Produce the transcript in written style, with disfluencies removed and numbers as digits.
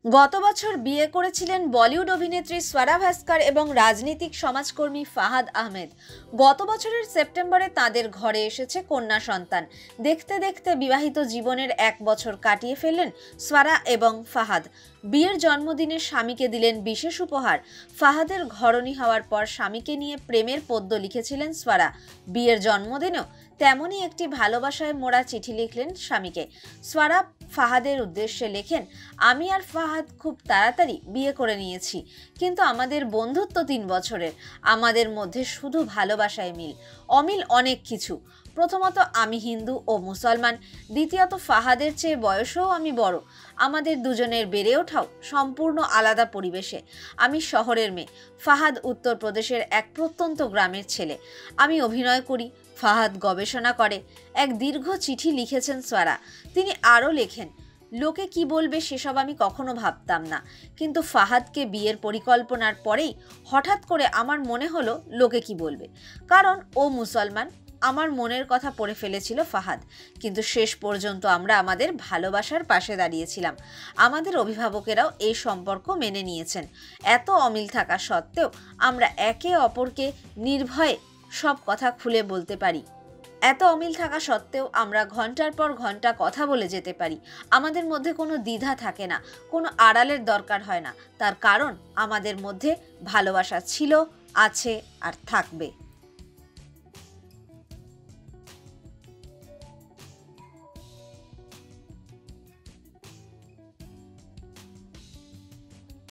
গত বছর বিয়ে করেছিলেন বলিউড অভিনেত্রী স্বরা ভাস্কর এবং রাজনীতিক সমাজকর্মী ফাহাদ আহমেদ। গত বছরের সেপ্টেম্বরে তাদের ঘরে এসেছে কন্যা সন্তান। দেখতে দেখতে বিবাহিত জীবনের 1 বছর কাটিয়ে ফেললেন স্বরা এবং ফাহাদ। বিয়ের জন্মদিনে স্বামীকে দিলেন বিশেষ উপহার। ফাহাদের ঘরণী হওয়ার পর স্বামীকে নিয়ে প্রেমের পদ্য লিখেছিলেন স্বরা। বিয়ের জন্মদিনেও তেমনই একটি ভালোবাসায় মোড়া চিঠি লিখলেন স্বামীকে। স্বরা ফাহাদের উদ্দেশ্যে লেখেন, আমি আর ফাহাদ খুব তাড়াতাড়ি বিয়ে করে নিয়েছি, কিন্তু আমাদের বন্ধুত্ব 3 বছরের। আমাদের মধ্যে শুধু ভালোবাসায় মিল, অমিল অনেক কিছু। প্রথমত আমি হিন্দু ও মুসলমান, দ্বিতীয়ত ফাহাদের চেয়ে বয়সেও আমি বড়। আমাদের দুজনের বেড়ে ওঠাও সম্পূর্ণ আলাদা পরিবেশে। আমি শহরের মেয়ে, ফাহাদ উত্তরপ্রদেশের এক প্রত্যন্ত গ্রামের ছেলে। আমি অভিনয় করি, ফাহাদ গবেষণা করে। এক দীর্ঘ চিঠি লিখেছেন স্বরা। তিনি আরও লেখেন, লোকে কি বলবে সেসব আমি কখনো ভাবতাম না, কিন্তু ফাহাদকে বিয়ের পরিকল্পনার পরেই হঠাৎ করে আমার মনে হলো লোকে কি বলবে। কারণ ও মুসলমান, আমার মনের কথা পড়ে ফেলেছিল ফাহাদ। কিন্তু শেষ পর্যন্ত আমরা আমাদের ভালোবাসার পাশে দাঁড়িয়েছিলাম। আমাদের অভিভাবকেরাও এই সম্পর্ক মেনে নিয়েছেন। এত অমিল থাকা সত্ত্বেও আমরা একে অপরকে নির্ভয়ে সব কথা খুলে বলতে পারি। এত অমিল থাকা সত্ত্বেও আমরা ঘন্টার পর ঘন্টা কথা বলে যেতে পারি। আমাদের মধ্যে কোনো দ্বিধা থাকে না, কোনো আড়ালের দরকার হয় না। তার কারণ আমাদের মধ্যে ভালোবাসা ছিল, আছে আর থাকবে।